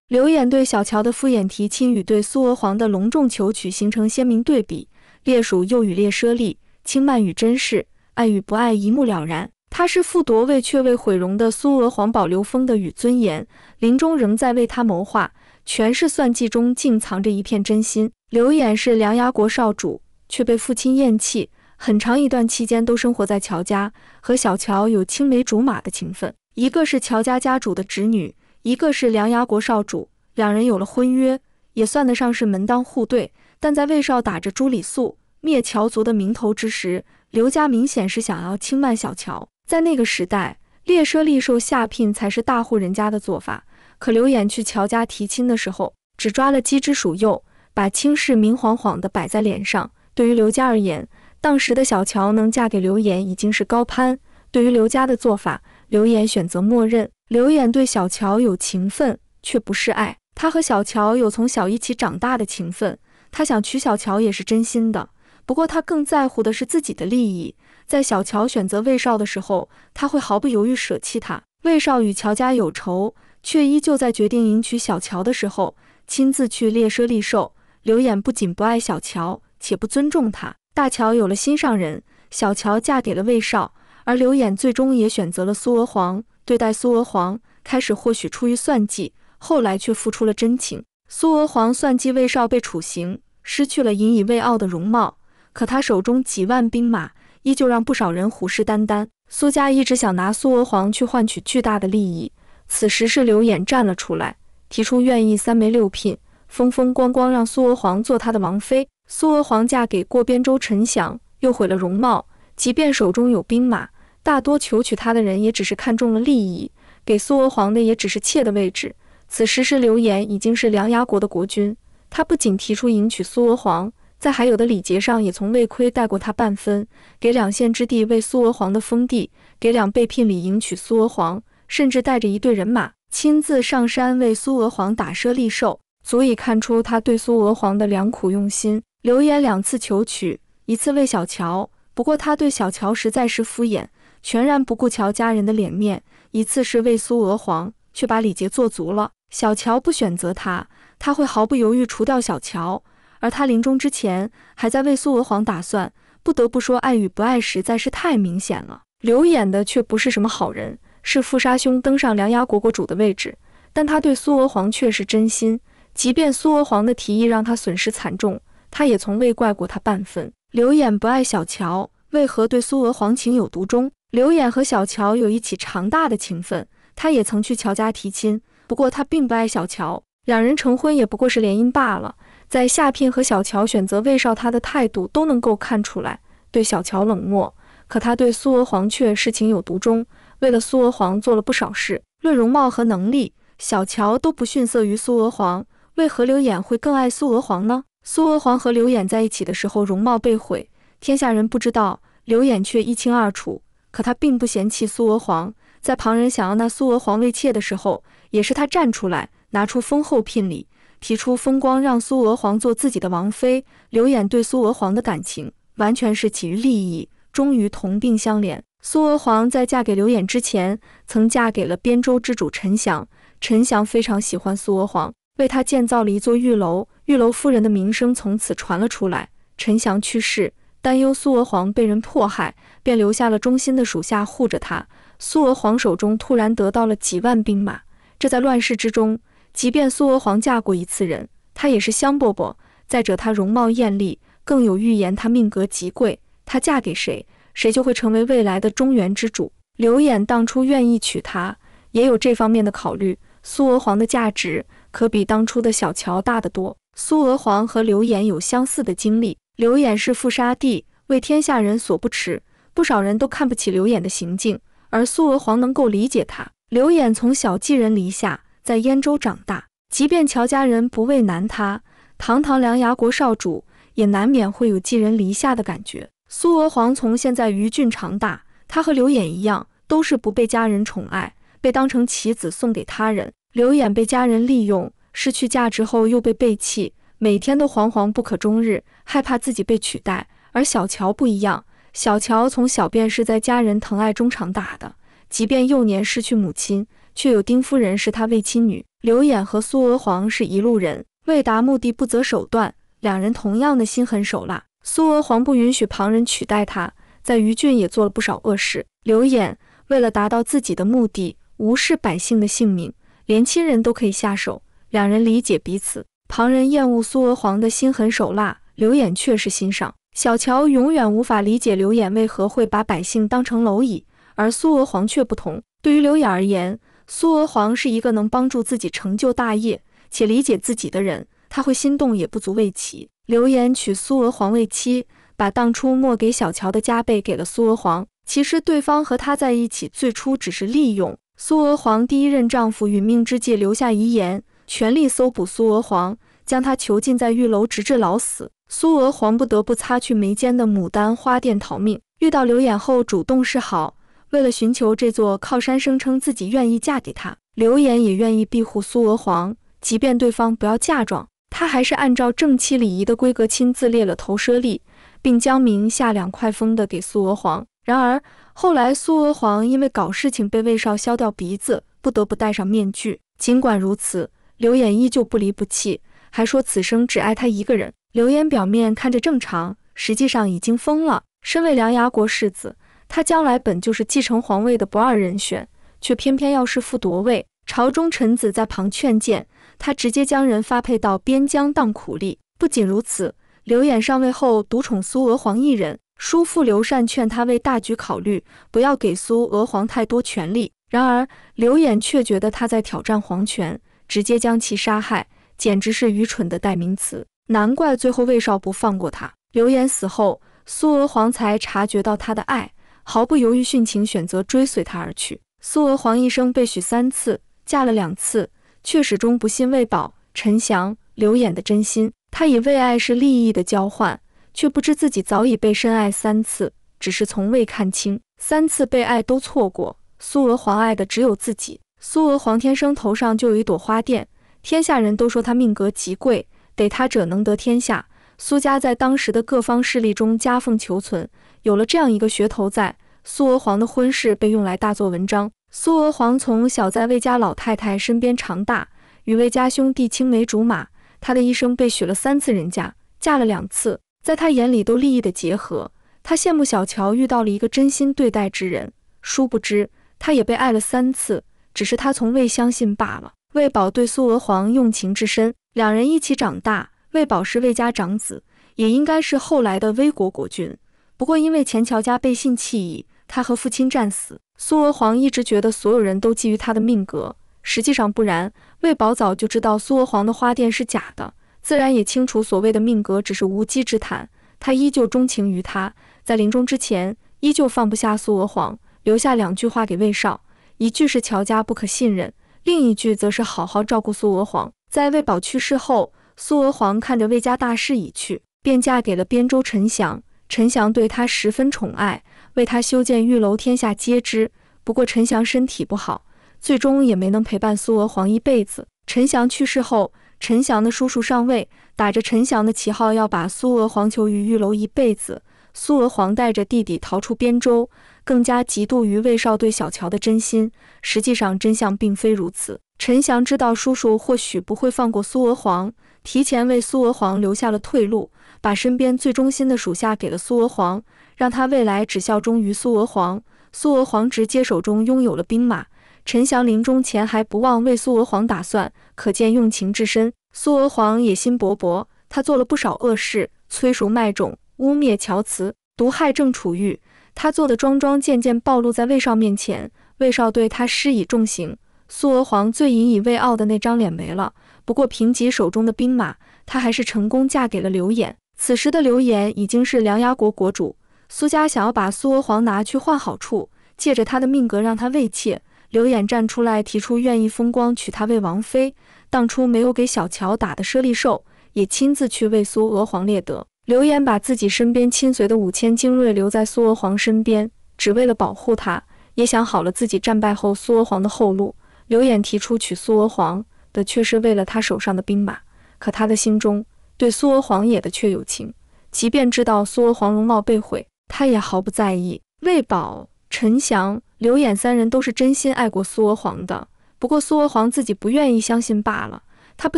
刘演对小乔的敷衍提亲与对苏娥皇的隆重求娶形成鲜明对比，烈属诱与烈奢丽，轻慢与珍视，爱与不爱一目了然。他是复夺为却未毁容的苏娥皇保留风的与尊严，临终仍在为他谋划，全是算计中竟藏着一片真心。刘演是梁牙国少主，却被父亲厌弃，很长一段期间都生活在乔家，和小乔有青梅竹马的情分。一个是乔家家主的侄女，一个是梁牙国少主，两人有了婚约，也算得上是门当户对。但在魏少打着朱李肃灭乔族的名头之时，刘家明显是想要轻慢小乔。在那个时代，猎奢丽受下聘才是大户人家的做法，可刘演去乔家提亲的时候，只抓了鸡之属幼，把轻视明晃晃地摆在脸上。对于刘家而言，当时的小乔能嫁给刘演已经是高攀，对于刘家的做法，刘演选择默认。刘演对小乔有情分，却不是爱。他和小乔有从小一起长大的情分，他想娶小乔也是真心的，不过他更在乎的是自己的利益。在小乔选择魏少的时候，他会毫不犹豫舍弃他。魏少与乔家有仇，却依旧在决定迎娶小乔的时候，亲自去猎奢丽寿。刘演不仅不爱小乔，且不尊重他。大乔有了心上人，小乔嫁给了魏少，而刘演最终也选择了苏娥皇。对待苏娥皇，开始或许出于算计，后来却付出了真情。苏娥皇算计魏少被处刑，失去了引以为傲的容貌，可他手中几万兵马依旧让不少人虎视眈眈。苏家一直想拿苏娥皇去换取巨大的利益，此时是刘演站了出来，提出愿意三媒六聘，风风光光让苏娥皇做他的王妃。苏娥皇嫁给过边州陈祥，又毁了容貌，即便手中有兵马，大多求娶她的人也只是看中了利益，给苏娥皇的也只是妾的位置。此时是刘演已经是梁牙国的国君，他不仅提出迎娶苏娥皇，在还有的礼节上也从魏亏带过他半分，给两县之地为苏娥皇的封地，给两被聘礼迎娶苏娥皇，甚至带着一队人马亲自上山为苏娥皇打奢丽寿，足以看出他对苏娥皇的良苦用心。刘演2次求娶，一次为小乔，不过他对小乔实在是敷衍，全然不顾乔家人的脸面；一次是为苏娥皇，却把礼节做足了。小乔不选择他，他会毫不犹豫除掉小乔，而他临终之前还在为苏娥皇打算。不得不说，爱与不爱实在是太明显了。刘演的却不是什么好人，是父杀兄登上梁牙国国主的位置，但他对苏娥皇却是真心，即便苏娥皇的提议让他损失惨重，他也从未怪过他半分。刘演不爱小乔，为何对苏娥皇情有独钟？刘演和小乔有一起长大的情分，他也曾去乔家提亲，不过他并不爱小乔，两人成婚也不过是联姻罢了。在下聘和小乔选择魏少，他的态度都能够看出来，对小乔冷漠，可他对苏娥皇却是情有独钟，为了苏娥皇做了不少事。论容貌和能力，小乔都不逊色于苏娥皇，为何刘演会更爱苏娥皇呢？苏娥皇和刘演在一起的时候容貌被毁，天下人不知道，刘演却一清二楚。可他并不嫌弃苏娥皇，在旁人想要纳苏娥皇为妾的时候，也是他站出来拿出丰厚聘礼，提出风光让苏娥皇做自己的王妃。刘演对苏娥皇的感情完全是起于利益，终于同病相怜。苏娥皇在嫁给刘演之前，曾嫁给了边州之主陈祥，陈祥非常喜欢苏娥皇，为他建造了一座玉楼，玉楼夫人的名声从此传了出来。陈祥去世，担忧苏娥皇被人迫害，便留下了忠心的属下护着他。苏娥皇手中突然得到了几万兵马，这在乱世之中，即便苏娥皇嫁过一次人，她也是香饽饽。再者，她容貌艳丽，更有预言她命格极贵，她嫁给谁，谁就会成为未来的中原之主。刘演当初愿意娶她，也有这方面的考虑。苏娥皇的价值可比当初的小乔大得多。苏娥皇和刘演有相似的经历，刘演是父杀弟，为天下人所不齿，不少人都看不起刘演的行径，而苏娥皇能够理解他。刘演从小寄人篱下，在燕州长大，即便乔家人不为难他，堂堂梁牙国少主也难免会有寄人篱下的感觉。苏娥皇从现在于郡长大，他和刘演一样，都是不被家人宠爱，被当成棋子送给他人。刘演被家人利用，失去价值后又被背弃，每天都惶惶不可终日，害怕自己被取代。而小乔不一样，小乔从小便是在家人疼爱中长大的，即便幼年失去母亲，却有丁夫人是他未亲女。刘演和苏娥皇是一路人，为达目的不择手段，两人同样的心狠手辣。苏娥皇不允许旁人取代他，在于郡也做了不少恶事。刘演为了达到自己的目的，无视百姓的性命，连亲人都可以下手，两人理解彼此。旁人厌恶苏娥皇的心狠手辣，刘演却是欣赏。小乔永远无法理解刘演为何会把百姓当成蝼蚁，而苏娥皇却不同。对于刘演而言，苏娥皇是一个能帮助自己成就大业且理解自己的人，他会心动也不足为奇。刘演娶苏娥皇为妻，把当初没给小乔的加倍给了苏娥皇。其实对方和他在一起最初只是利用。苏娥皇第一任丈夫殒命之际留下遗言，全力搜捕苏娥皇，将她囚禁在狱楼直至老死。苏娥皇不得不擦去眉间的牡丹花钿逃命。遇到刘演后主动示好，为了寻求这座靠山，声称自己愿意嫁给他。刘演也愿意庇护苏娥皇，即便对方不要嫁妆，他还是按照正妻礼仪的规格亲自列了投奢吏，并将名下2块封的给苏娥皇。然而后来苏娥皇因为搞事情被魏少削掉鼻子，不得不戴上面具。尽管如此，刘演依旧不离不弃，还说此生只爱他一个人。刘演表面看着正常，实际上已经疯了。身为梁牙国世子，他将来本就是继承皇位的不二人选，却偏偏要弑父夺位。朝中臣子在旁劝谏，他直接将人发配到边疆当苦力。不仅如此，刘演上位后独宠苏娥皇一人，叔父刘禅劝他为大局考虑，不要给苏娥皇太多权力。然而刘演却觉得他在挑战皇权，直接将其杀害，简直是愚蠢的代名词。难怪最后魏少不放过他。刘演死后，苏娥皇才察觉到他的爱，毫不犹豫殉情，选择追随他而去。苏娥皇一生被许3次，嫁了2次，却始终不信魏宝、陈翔、刘演的真心。他以为爱是利益的交换，却不知自己早已被深爱3次，只是从未看清。3次被爱都错过，苏娥皇爱的只有自己。苏娥皇天生头上就有一朵花钿，天下人都说他命格极贵，得他者能得天下。苏家在当时的各方势力中夹缝求存，有了这样一个噱头在，苏娥皇的婚事被用来大做文章。苏娥皇从小在魏家老太太身边长大，与魏家兄弟青梅竹马，她的一生被许了3次人家，嫁了2次，在她眼里都利益的结合。她羡慕小乔遇到了一个真心对待之人，殊不知她也被爱了3次，只是她从未相信罢了。魏宝对苏娥皇用情至深，两人一起长大。魏宝是魏家长子，也应该是后来的魏国国君，不过因为钱乔家背信弃义，他和父亲战死。苏娥皇一直觉得所有人都觊觎他的命格，实际上不然。魏宝早就知道苏娥皇的花钿是假的，自然也清楚所谓的命格只是无稽之谈。他依旧钟情于他，在临终之前依旧放不下苏娥皇，留下2句话给魏少，一句是乔家不可信任，另一句则是好好照顾苏娥皇。在魏宝去世后，苏娥皇看着魏家大势已去，便嫁给了边州陈翔。陈翔对她十分宠爱，为她修建御楼，天下皆知。不过陈翔身体不好，最终也没能陪伴苏娥皇一辈子。陈翔去世后，陈翔的叔叔上位，打着陈翔的旗号要把苏娥皇囚于御楼一辈子。苏娥皇带着弟弟逃出边州，更加嫉妒于魏少对小乔的真心。实际上真相并非如此。陈翔知道叔叔或许不会放过苏娥皇，提前为苏娥皇留下了退路，把身边最忠心的属下给了苏娥皇，让他未来只效忠于苏娥皇。苏娥皇直接手中拥有了兵马，陈翔临终前还不忘为苏娥皇打算，可见用情至深。苏娥皇野心勃勃，他做了不少恶事，催熟卖种，污蔑乔辞，毒害郑楚玉。他做的桩桩件件暴露在魏少面前，魏少对他施以重刑。苏娥皇最引以为傲的那张脸没了，不过凭借手中的兵马，她还是成功嫁给了刘演。此时的刘演已经是梁牙国国主，苏家想要把苏娥皇拿去换好处，借着他的命格让他为妾。刘演站出来提出愿意风光娶她为王妃，当初没有给小乔打的猞猁兽，也亲自去为苏娥皇列德。刘演把自己身边亲随的5000精锐留在苏娥皇身边，只为了保护她，也想好了自己战败后苏娥皇的后路。刘演提出娶苏娥皇的却是为了他手上的兵马，可他的心中对苏娥皇也的确有情，即便知道苏娥皇容貌被毁，他也毫不在意。魏宝、陈翔、刘演3人都是真心爱过苏娥皇的，不过苏娥皇自己不愿意相信罢了，他不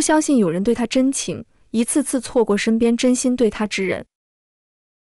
相信有人对他真情，一次次错过身边真心对他之人。